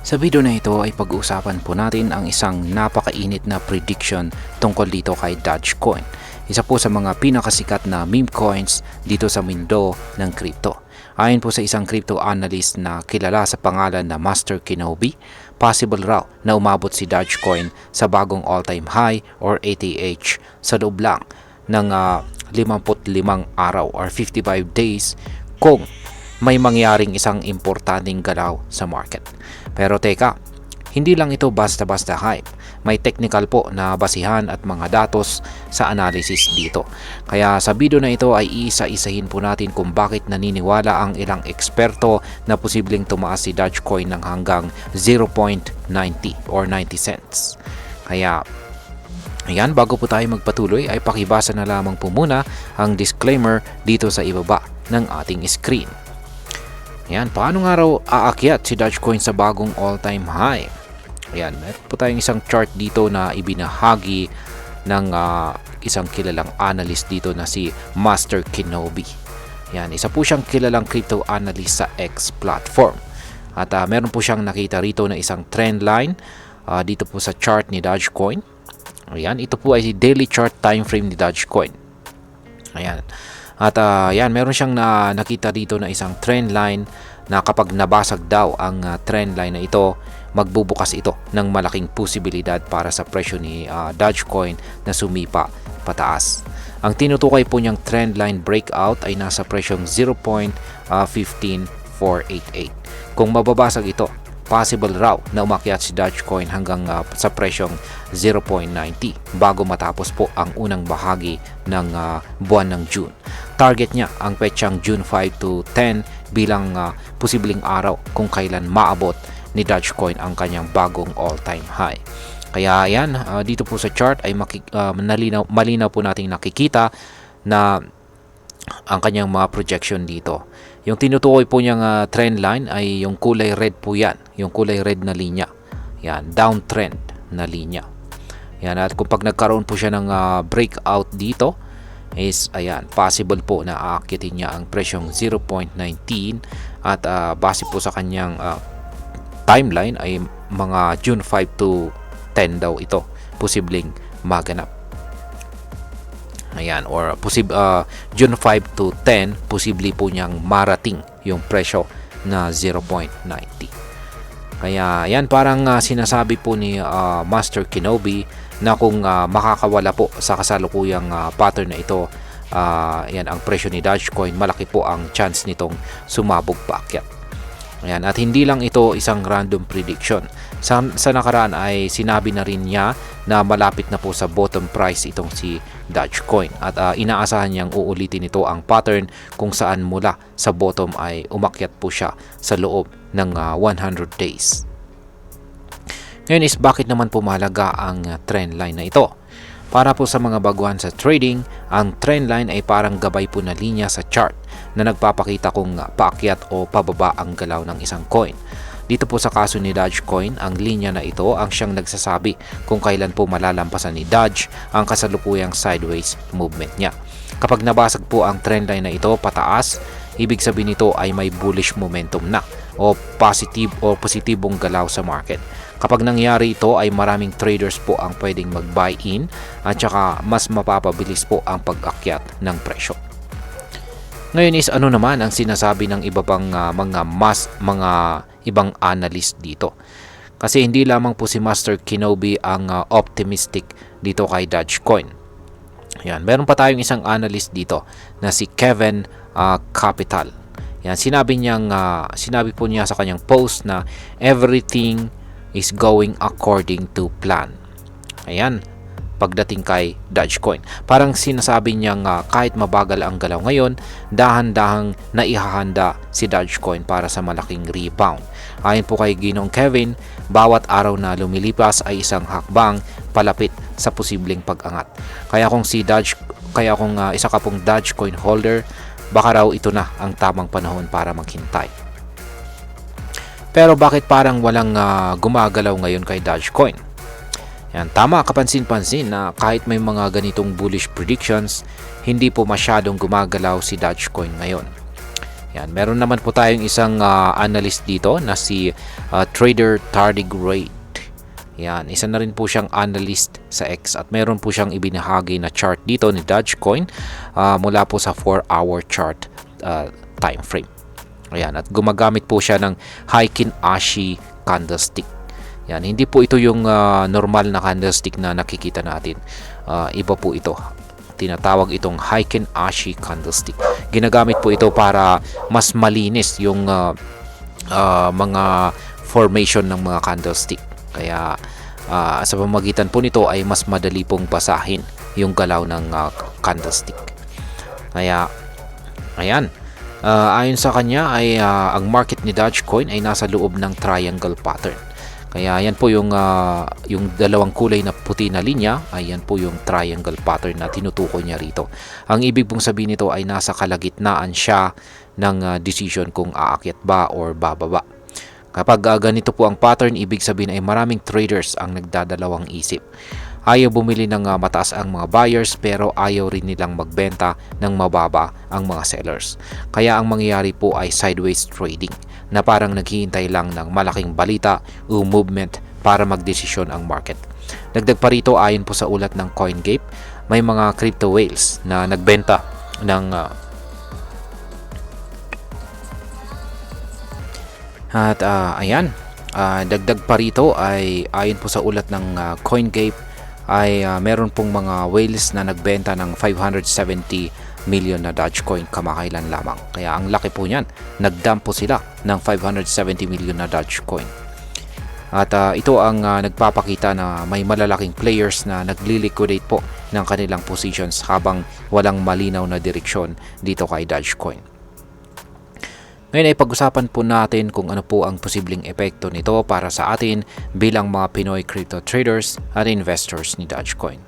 Sa video na ito ay pag-uusapan po natin ang isang napakainit na prediction tungkol dito kay Dogecoin. Isa po sa mga pinakasikat na meme coins dito sa mundo ng crypto. Ayon po sa isang crypto analyst na kilala sa pangalan na Master Kenobi, possible raw na umabot si Dogecoin sa bagong all-time high or ATH sa loob lang ng 55 araw or 55 days kung may mangyaring isang importanteng galaw sa market. Pero teka, hindi lang ito basta-basta hype. May technical po na basihan at mga datos sa analysis dito. Kaya sa video na ito ay iisa-isahin po natin kung bakit naniniwala ang ilang eksperto na posibleng tumaas si Dogecoin ng hanggang 0.90 or 90 cents. Kaya ayan, bago po tayo magpatuloy ay pakibasa na lamang po muna ang disclaimer dito sa ibaba ng ating screen. Ayan, paano nga raw aakyat si Dogecoin sa bagong all-time high? Ayan, meron po tayong isang chart dito na ibinahagi ng isang kilalang analyst dito na si Master Kenobi. Ayan, isa po siyang kilalang crypto analyst sa X platform. At meron po siyang nakita rito na isang trend line dito po sa chart ni Dogecoin. Ayan, ito po ay si daily chart time frame ni Dogecoin. Ayan. At yan, meron siyang nakita dito na isang trend line na kapag nabasag daw ang trend line na ito, magbubukas ito ng malaking posibilidad para sa presyo ni Dogecoin na sumipa pataas. Ang tinutukoy po niyang trend line breakout ay nasa presyong 0.15488. Kung mababasag ito, possible raw na umakyat si Dogecoin hanggang sa presyong 0.90 bago matapos po ang unang bahagi ng buwan ng June. Target niya ang petsang June 5 to 10 bilang posibleng araw kung kailan maabot ni Dogecoin ang kanyang bagong all-time high. Kaya yan, dito po sa chart ay malinaw po nating nakikita na ang kanyang mga projection dito. Yung tinutukoy po niyang trend line ay yung kulay red po yan. Yung kulay red na linya. Yan, downtrend na linya. Yan, at kung pag nagkaroon po siya ng breakout dito, is ayan, possible po na aakyatin niya ang presyong 0.19 at base po sa kanyang timeline ay mga June 5 to 10 daw ito posibleng maganap. Ayan, or June 5 to 10, posible po niyang marating yung presyo na 0.90. Kaya yan, parang sinasabi po ni Master Kenobi na kung makakawala po sa kasalukuyang pattern na ito, yan, ang presyo ni Dogecoin, malaki po ang chance nitong sumabog paakyat. Ayan, at hindi lang ito isang random prediction. Sa nakaraan ay sinabi na rin niya na malapit na po sa bottom price itong si Dogecoin at inaasahan niyang uulitin ito ang pattern kung saan mula sa bottom ay umakyat po siya sa loob ng 100 days. Ngayon is bakit naman po mahalaga ang trend line na ito? Para po sa mga baguhan sa trading, ang trend line ay parang gabay po na linya sa chart na nagpapakita kung paakyat o pababa ang galaw ng isang coin. Dito po sa kaso ni Dogecoin, ang linya na ito ang siyang nagsasabi kung kailan po malalampasan ni Doge ang kasalukuyang sideways movement niya. Kapag nabasag po ang trendline na ito pataas, ibig sabihin nito ay may bullish momentum na o positibong galaw sa market. Kapag nangyari ito ay maraming traders po ang pwedeng mag-buy in at saka mas mapapabilis po ang pag-akyat ng presyo. Ngayon is ano naman ang sinasabi ng iba pang mga ibang analyst dito. Kasi hindi lamang po si Master Kenobi ang optimistic dito kay Dogecoin. Yan, meron pa tayong isang analyst dito na si Kevin Capital. Yan, sinabi po niya sa kanyang post na everything is going according to plan. Ayan, pagdating kay Dogecoin. Parang sinasabi niyang kahit mabagal ang galaw ngayon, dahan-dahang naihahanda si Dogecoin para sa malaking rebound. Ayon po kay Ginong Kevin, bawat araw na lumilipas ay isang hakbang palapit sa posibleng pag-angat. Kaya kung isa ka pong Dogecoin holder, baka raw ito na ang tamang panahon para maghintay. Pero bakit parang walang gumagalaw ngayon kay Dogecoin? Yan, tama, kapansin-pansin na kahit may mga ganitong bullish predictions, hindi po masyadong gumagalaw si Dogecoin ngayon. Yan, meron naman po tayong isang analyst dito na si Trader Tardigrade. Yan, isa na rin po siyang analyst sa X at meron po siyang ibinahagi na chart dito ni Dogecoin mula po sa 4-hour chart time frame. Ayan, at gumagamit po siya ng Heikin Ashi candlestick. Yan, hindi po ito yung normal na candlestick na nakikita natin. Iba po ito. Tinatawag itong Heikin Ashi candlestick. Ginagamit po ito para mas malinis yung mga formation ng mga candlestick. Kaya sa pamamagitan po nito ay mas madali pong basahin yung galaw ng candlestick. Kaya ayan, ayon sa kanya ay ang market ni Dogecoin ay nasa loob ng triangle pattern. Kaya yan po yung dalawang kulay na puti na linya, ay yan po yung triangle pattern na tinutukoy niya rito. Ang ibig pong sabihin nito ay nasa kalagitnaan siya ng decision kung aakyat ba or bababa. Kapag ganito po ang pattern, ibig sabihin ay maraming traders ang nagdadalawang isip. Ayaw bumili ng mataas ang mga buyers pero ayaw rin nilang magbenta ng mababa ang mga sellers. Kaya ang mangyayari po ay sideways trading na parang naghihintay lang ng malaking balita o movement para magdesisyon ang market. Dagdag pa rito, ayon po sa ulat ng CoinGape, may mga crypto whales na nagbenta ng ayan, dagdag pa rito ay ayon po sa ulat ng CoinGape ay meron pong mga whales na nagbenta ng 570 million na Dogecoin kamakailan lamang. Kaya ang laki po niyan, nagdump po sila ng 570 million na Dogecoin. At ito ang nagpapakita na may malalaking players na nagli-liquidate po ng kanilang positions habang walang malinaw na direksyon dito kay Dogecoin. Ngayon ay pag-usapan po natin kung ano po ang posibleng epekto nito para sa atin bilang mga Pinoy crypto traders at investors ni Dogecoin.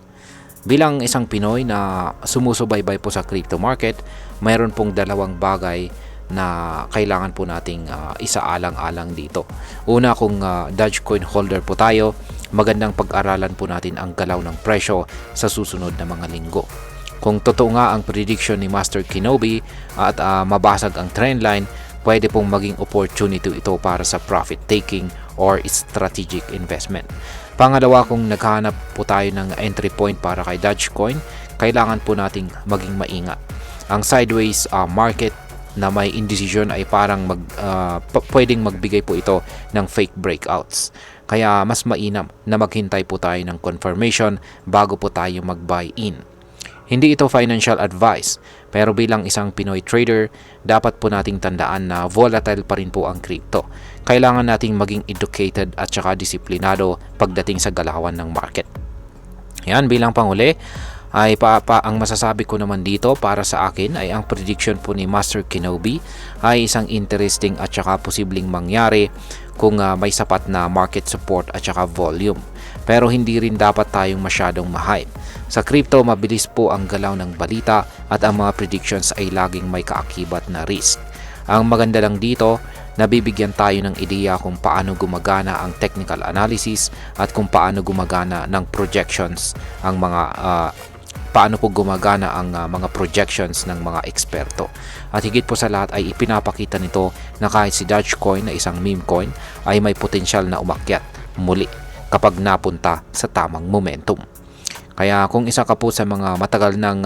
Bilang isang Pinoy na sumusubaybay po sa crypto market, mayroon pong dalawang bagay na kailangan po nating isaalang-alang dito. Una, kung Dogecoin holder po tayo, magandang pag-aralan po natin ang galaw ng presyo sa susunod na mga linggo. Kung totoo nga ang prediction ni Master Kenobi at mabasag ang trendline, pwede pong maging opportunity ito para sa profit taking or strategic investment. Pangalawa, kung naghahanap po tayo ng entry point para kay Dogecoin, kailangan po nating maging maingat. Ang sideways market na may indecision ay parang pwedeng magbigay po ito ng fake breakouts. Kaya mas mainam na maghintay po tayo ng confirmation bago po tayo mag-buy in. Hindi ito financial advice, pero bilang isang Pinoy trader, dapat po nating tandaan na volatile pa rin po ang crypto. Kailangan nating maging educated at saka disiplinado pagdating sa galawan ng market. Yan, bilang panghuli, ay ang masasabi ko naman dito para sa akin ay ang prediction po ni Master Kenobi ay isang interesting at saka posibleng mangyari kung may sapat na market support at saka volume. Pero hindi rin dapat tayong masyadong ma-hype. Sa crypto, mabilis po ang galaw ng balita at ang mga predictions ay laging may kaakibat na risk. Ang maganda lang dito, nabibigyan tayo ng ideya kung paano gumagana ang technical analysis at kung paano gumagana ng projections ang mga projections ng mga eksperto. At higit po sa lahat ay ipinapakita nito na kahit si Dogecoin na isang meme coin ay may potensyal na umakyat muli kapag napunta sa tamang momentum. Kaya kung isa ka po sa mga matagal nang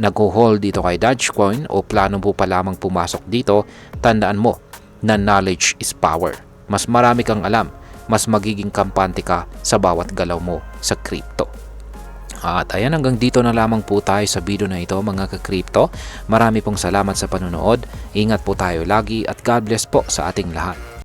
nag-hold dito kay Dogecoin o plano po pa lamang pumasok dito, tandaan mo na knowledge is power. Mas marami kang alam, mas magiging kampante ka sa bawat galaw mo sa crypto. At ayan, hanggang dito na lamang po tayo sa video na ito mga ka-crypto. Marami pong salamat sa panonood. Ingat po tayo lagi at God bless po sa ating lahat.